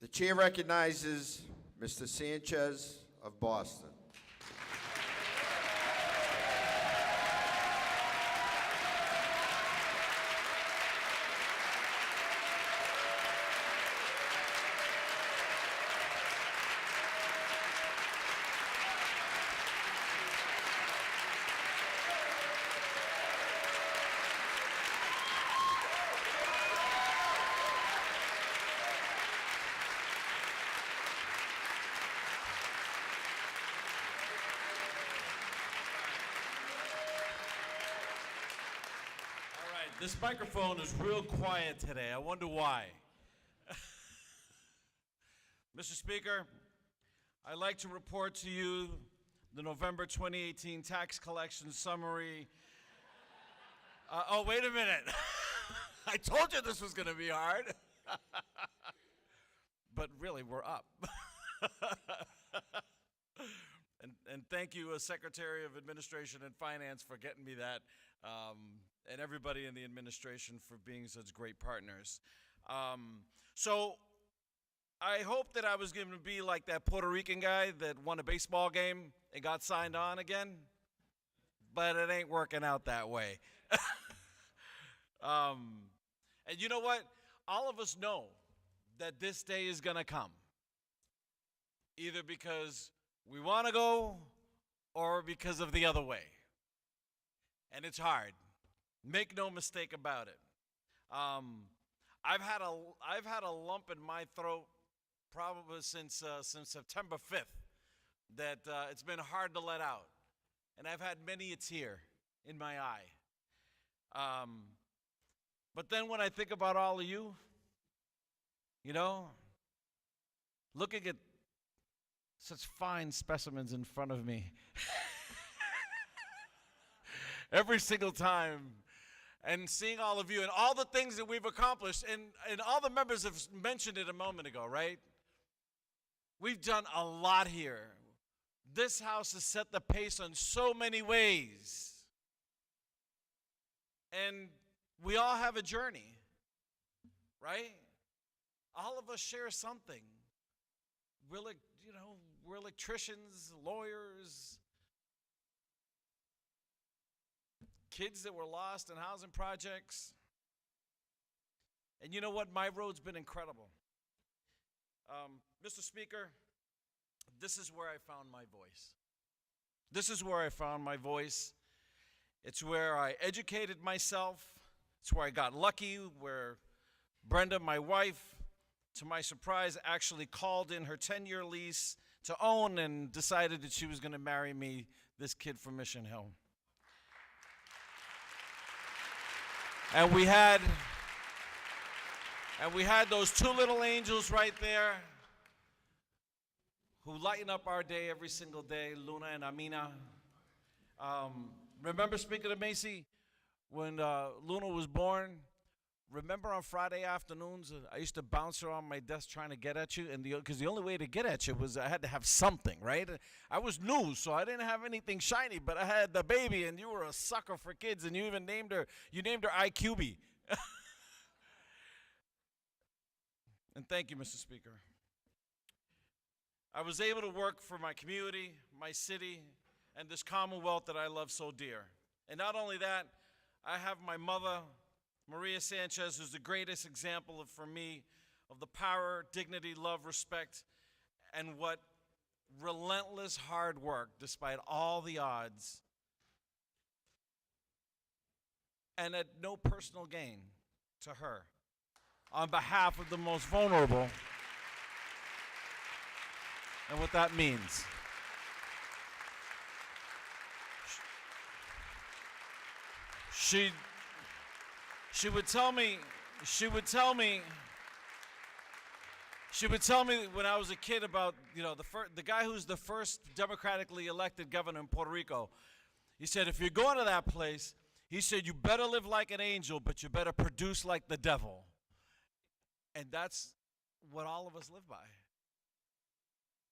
The chair recognizes Mr. Sánchez of Boston. This microphone is real quiet today. I wonder why. Mr. Speaker, I'd like to report to you the November 2018 tax collection summary. Oh, wait a minute. I told you this was going to be hard. But really, we're up. And thank you, Secretary of Administration and Finance, for getting me that. And everybody in the administration for being such great partners. So I hope that I was going to be like that Puerto Rican guy that won a baseball game and got signed on again, but it ain't working out that way. And you know what? All of us know that this day is going to come, either because we want to go or because of the other way. And it's hard. Make no mistake about it. I've had a lump in my throat probably since September 5th that it's been hard to let out, and I've had many a tear in my eye. But then when I think about all of you, you know, looking at such fine specimens in front of me every single time, and seeing all of you and all the things that we've accomplished, and all the members have mentioned it a moment ago, right? We've done a lot here. This house has set the pace on so many ways. And we all have a journey, right? All of us share something. We're electricians, lawyers, kids that were lost in housing projects. And you know what? My road's been incredible. Mr. Speaker, this is where I found my voice. This is where I found my voice. It's where I educated myself. It's where I got lucky, where Brenda, my wife, to my surprise, actually called in her 10-year lease to own and decided that she was going to marry me, this kid from Mission Hill. And we had those two little angels right there who lighten up our day every single day, Luna and Amina. Remember, speaking of Macy, when Luna was born, remember on Friday afternoons, I used to bounce her on my desk trying to get at you, and because the only way to get at you was I had to have something, right? I was new, so I didn't have anything shiny, but I had the baby, and you were a sucker for kids, and you even named her IQB. And thank you, Mr. Speaker. I was able to work for my community, my city, and this Commonwealth that I love so dear. And not only that, I have my mother, Maria Sánchez, who's the greatest example for me of the power, dignity, love, respect, and what relentless hard work, despite all the odds, and at no personal gain to her, on behalf of the most vulnerable, and what that means. She would tell me when I was a kid about, the guy who's the first democratically elected governor in Puerto Rico. He said, if you're going to that place, he said, you better live like an angel, but you better produce like the devil. And that's what all of us live by.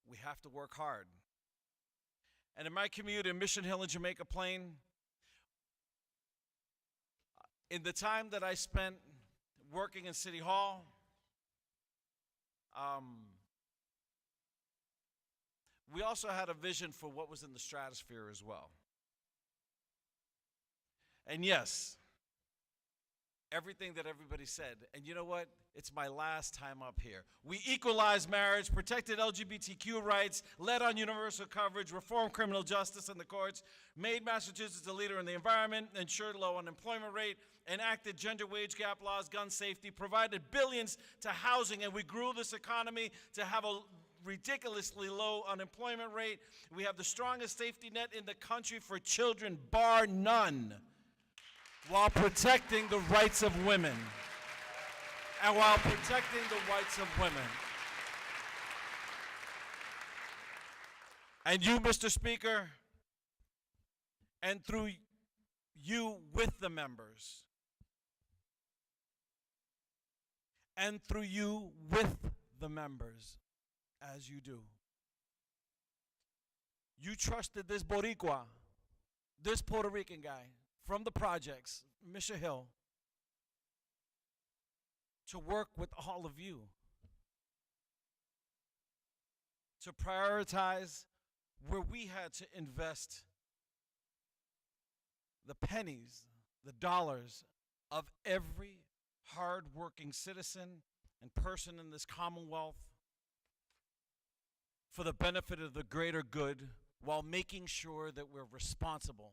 We have to work hard. And in my community in Mission Hill and Jamaica Plain, in the time that I spent working in City Hall, We also had a vision for what was in the stratosphere as well. And yes, everything that everybody said. And you know what? It's my last time up here. We equalized marriage, protected LGBTQ rights, led on universal coverage, reformed criminal justice in the courts, made Massachusetts a leader in the environment, ensured low unemployment rate, enacted gender wage gap laws, gun safety, provided billions to housing, and we grew this economy to have a ridiculously low unemployment rate. We have the strongest safety net in the country for children, bar none, while protecting the rights of women. And while protecting the rights of women. And you, Mr. Speaker, and through you with the members, and through you with the members, as you do. You trusted this Boricua, this Puerto Rican guy from the projects, Mr. Hill, to work with all of you, to prioritize where we had to invest the pennies, the dollars of every hard-working citizen and person in this Commonwealth for the benefit of the greater good, while making sure that we're responsible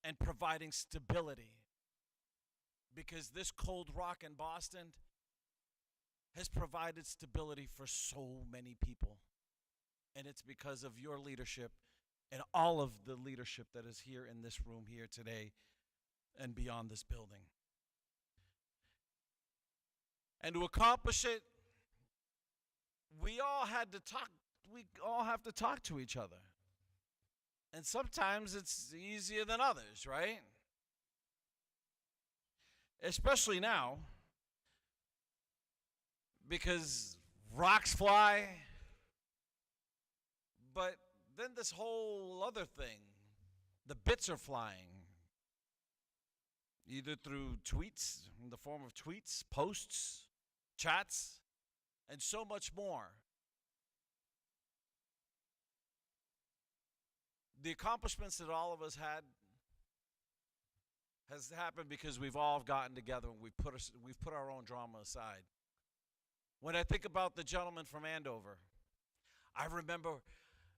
and providing stability. Because this cold rock in Boston has provided stability for so many people. And it's because of your leadership and all of the leadership that is here in this room here today and beyond this building. And to accomplish it, we all have to talk to each other. And sometimes it's easier than others, right? Especially now, because rocks fly, but then this whole other thing, the bits are flying, either through tweets, in the form of tweets, posts, chats, and so much more. The accomplishments that all of us had has happened because we've all gotten together and we've put our own drama aside. When I think about the gentleman from Andover, I remember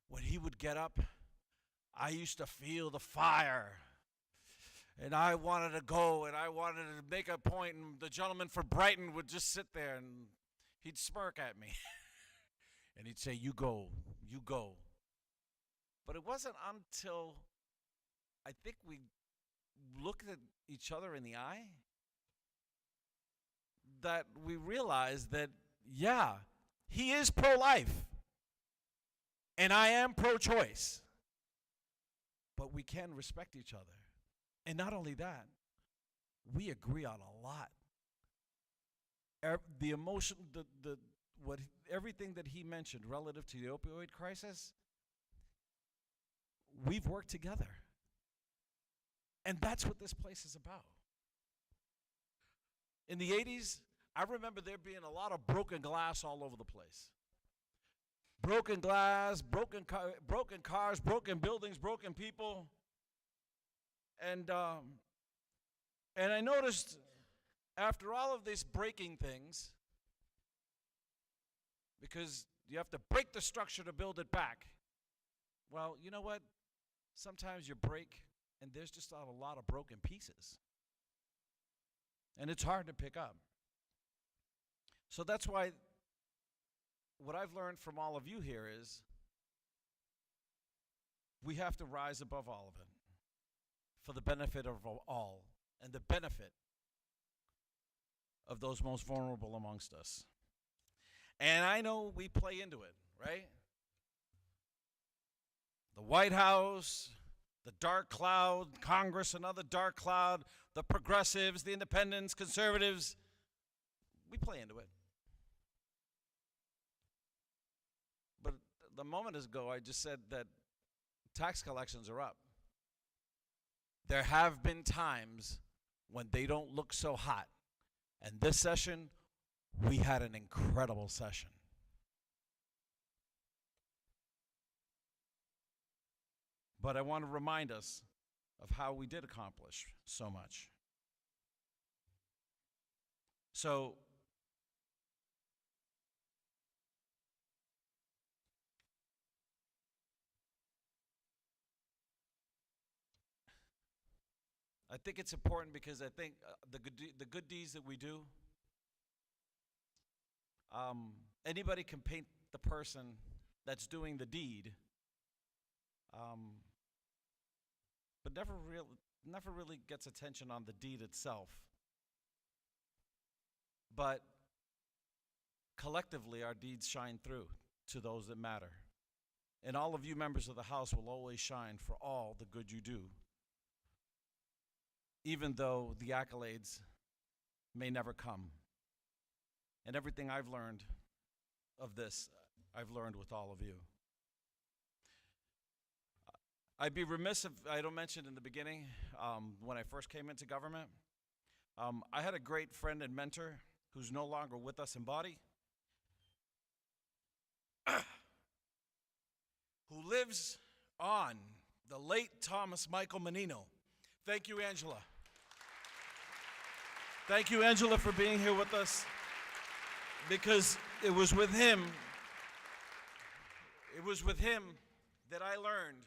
when he would get up, I used to feel the fire. And I wanted to go and I wanted to make a point, and the gentleman from Brighton would just sit there and he'd smirk at me. And he'd say, "You go, you go." But it wasn't until I think we looked at each other in the eye that we realized that, yeah, he is pro-life and I am pro-choice, but we can respect each other. And not only that, we agree on a lot. The emotion, everything that he mentioned relative to the opioid crisis, we've worked together. And that's what this place is about. In the 80s, I remember there being a lot of broken glass all over the place. Broken glass, broken cars, broken buildings, broken people. And I noticed after all of these breaking things, because you have to break the structure to build it back. Well, you know what? Sometimes you break and there's just a lot of broken pieces. And it's hard to pick up. So that's why what I've learned from all of you here is we have to rise above all of it for the benefit of all and the benefit of those most vulnerable amongst us. And I know we play into it, right? The White House, the dark cloud, Congress, another dark cloud, the progressives, the independents, conservatives, we play into it. But the moment ago, I just said that tax collections are up. There have been times when they don't look so hot. And this session, we had an incredible session. But I want to remind us of how we did accomplish so much. So, I think it's important because I think the good deeds that we do, anybody can paint the person that's doing the deed, but never really gets attention on the deed itself. But collectively, our deeds shine through to those that matter. And all of you members of the House will always shine for all the good you do, even though the accolades may never come. And everything I've learned of this, I've learned with all of you. I'd be remiss if I don't mention in the beginning, when I first came into government, I had a great friend and mentor who's no longer with us in body, who lives on, the late Thomas Michael Menino. Thank you, Angela. Thank you, Angela, for being here with us, because it was with him that I learned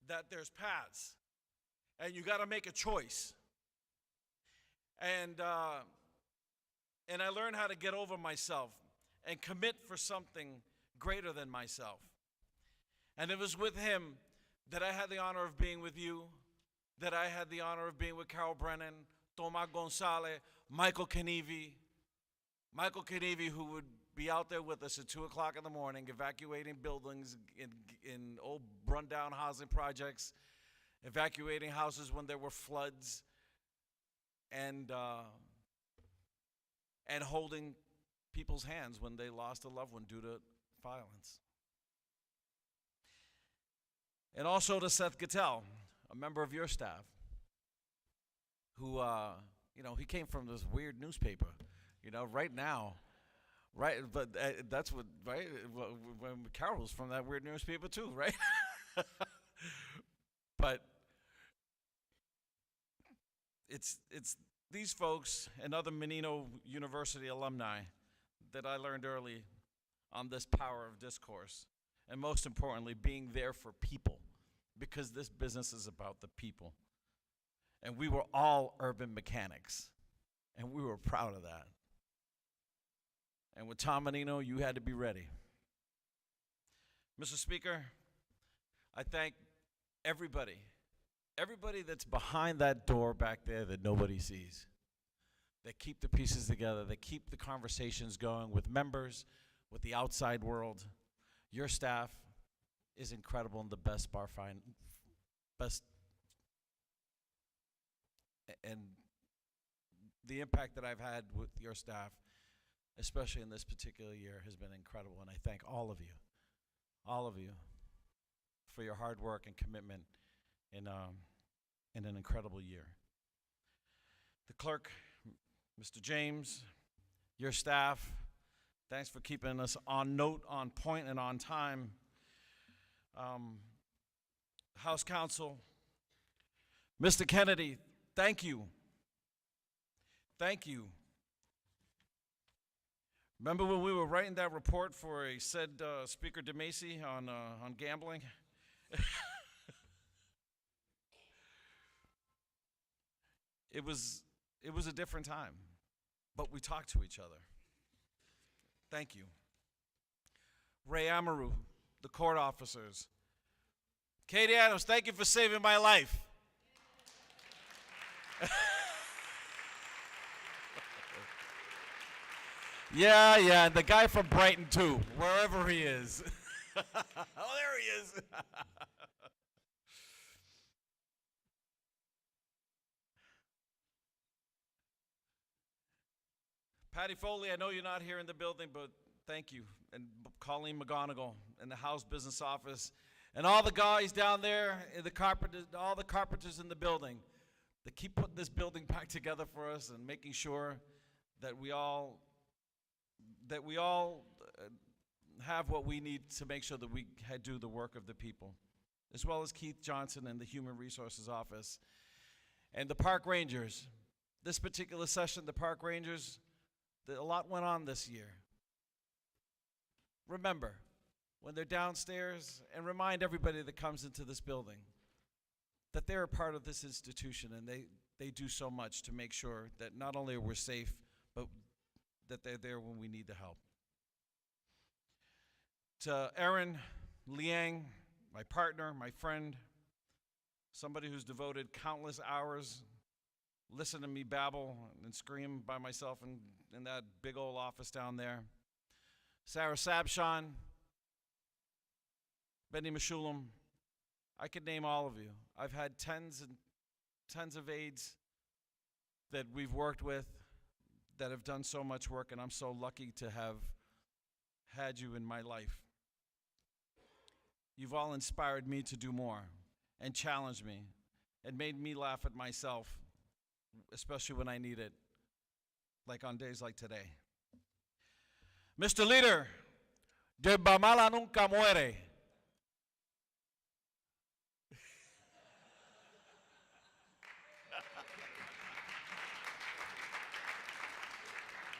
that there's paths, and you got to make a choice. And I learned how to get over myself and commit for something greater than myself. And it was with him that I had the honor of being with you, that I had the honor of being with Carol Brennan, Tomas Gonzalez, Michael Kanivi, who would be out there with us at 2 o'clock in the morning, evacuating buildings in old run-down housing projects, evacuating houses when there were floods, and holding people's hands when they lost a loved one due to violence. And also to Seth Gattel, a member of your staff, who, he came from this weird newspaper, right now. Right, but that's what, right? When Carol was from that weird newspaper too, right? But it's these folks and other Menino University alumni that I learned early on this power of discourse, and most importantly, being there for people, because this business is about the people. And we were all urban mechanics, and we were proud of that. And with Tom Menino, you had to be ready. Mr. Speaker, I thank everybody that's behind that door back there that nobody sees, that keep the pieces together, that keep the conversations going with members, with the outside world. Your staff is incredible and the best and the impact that I've had with your staff, especially in this particular year, has been incredible. And I thank all of you, for your hard work and commitment in an incredible year. The clerk, Mr. James, your staff, thanks for keeping us on note, on point, and on time. House Counsel, Mr. Kennedy, thank you. Thank you. Remember when we were writing that report for a said Speaker DeMacy on gambling? It was a different time, but we talked to each other. Thank you. Ray Amaru, the court officers. Katie Adams, thank you for saving my life. Yeah, and the guy from Brighton too, wherever he is. Oh, there he is. Patty Foley, I know you're not here in the building, but thank you. And Colleen McGonigal in the House Business Office, and all the guys down there, in the carpenters, all the carpenters in the building, that keep putting this building back together for us and making sure that we all that we all have what we need to make sure that we do the work of the people, as well as Keith Johnson and the Human Resources Office and the Park Rangers. This particular session, the Park Rangers, a lot went on this year. Remember, when they're downstairs, and remind everybody that comes into this building that they're a part of this institution, and they do so much to make sure that not only are we safe, but that they're there when we need the help. To Erin Liang, my partner, my friend, somebody who's devoted countless hours listening to me babble and scream by myself in that big old office down there. Sarah Sabshan, Benny Meshulam, I could name all of you. I've had tens and tens of aides that we've worked with that have done so much work, and I'm so lucky to have had you in my life. You've all inspired me to do more and challenged me and made me laugh at myself, especially when I need it, like on days like today. Mr. Leader, yerba mala nunca muere.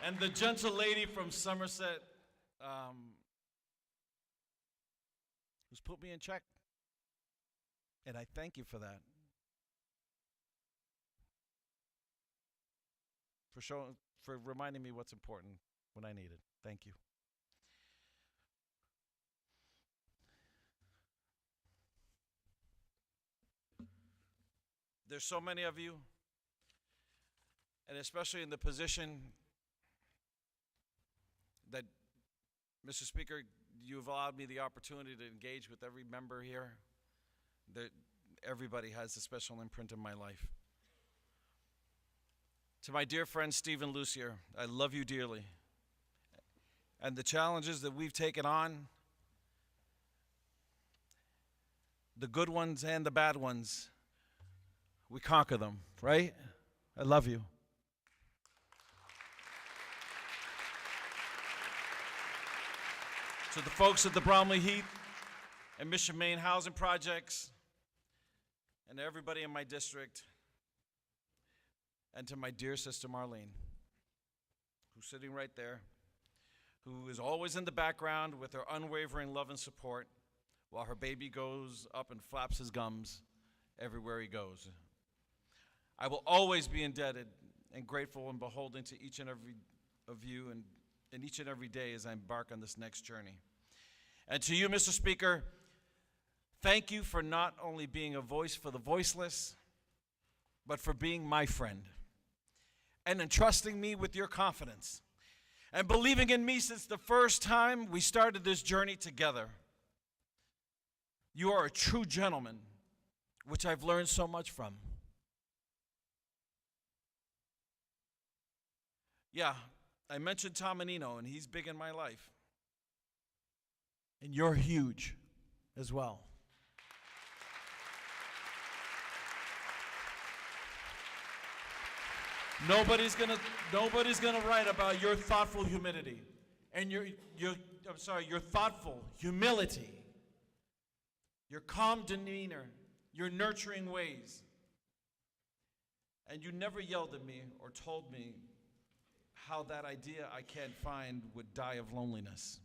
And the gentle lady from Somerset, who's put me in check. And I thank you for that. For reminding me what's important when I need it. Thank you. There's so many of you, and especially in the position that, Mr. Speaker, you've allowed me the opportunity to engage with every member here. That everybody has a special imprint in my life. To my dear friend Stephen Lucier, I love you dearly. And the challenges that we've taken on, the good ones and the bad ones, we conquer them, right? I love you. To the folks at the Bromley Heath and Mission Main housing projects, and everybody in my district, and to my dear sister Marlene, who's sitting right there, who is always in the background with her unwavering love and support while her baby goes up and flaps his gums everywhere he goes. I will always be indebted and grateful and beholden to each and every of you and each and every day as I embark on this next journey. And to you, Mr. Speaker, thank you for not only being a voice for the voiceless, but for being my friend and entrusting me with your confidence and believing in me since the first time we started this journey together. You are a true gentleman, which I've learned so much from. Yeah, I mentioned Tom Menino, and he's big in my life. And you're huge as well. Nobody's gonna write about your thoughtful humility and your thoughtful humility, your calm demeanor, your nurturing ways. And you never yelled at me or told me how that idea I can't find would die of loneliness.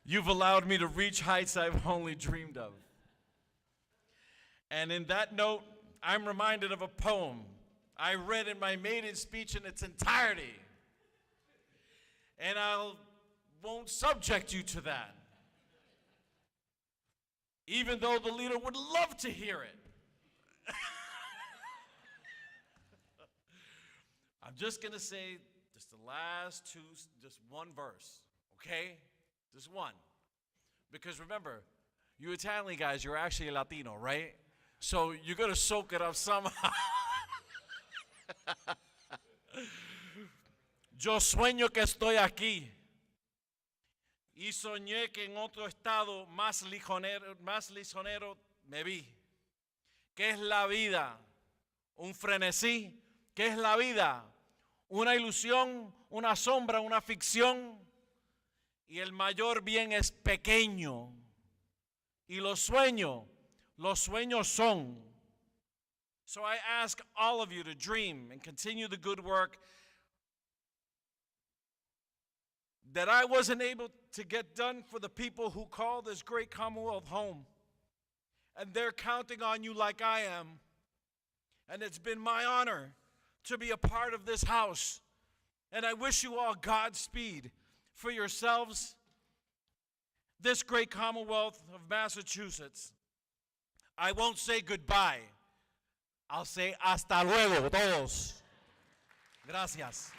You've allowed me to reach heights I've only dreamed of. And in that note, I'm reminded of a poem I read in my maiden speech in its entirety. And I won't subject you to that, even though the leader would love to hear it. I'm just going to say just the last two, just one verse, okay? Just one. Because remember, you Italian guys, you're actually Latino, right? So you're going to soak it up somehow. Yo sueño que estoy aquí y soñé que en otro estado más lisonjero me vi, que es la vida un frenesí, que es la vida, una ilusión, una sombra, una ficción, y el mayor bien es pequeño. Y los sueños son. So I ask all of you to dream and continue the good work that I wasn't able to get done for the people who call this great Commonwealth home. And they're counting on you like I am. And it's been my honor to be a part of this house. And I wish you all Godspeed for yourselves, this great Commonwealth of Massachusetts. I won't say goodbye. I'll say hasta luego, todos. Gracias.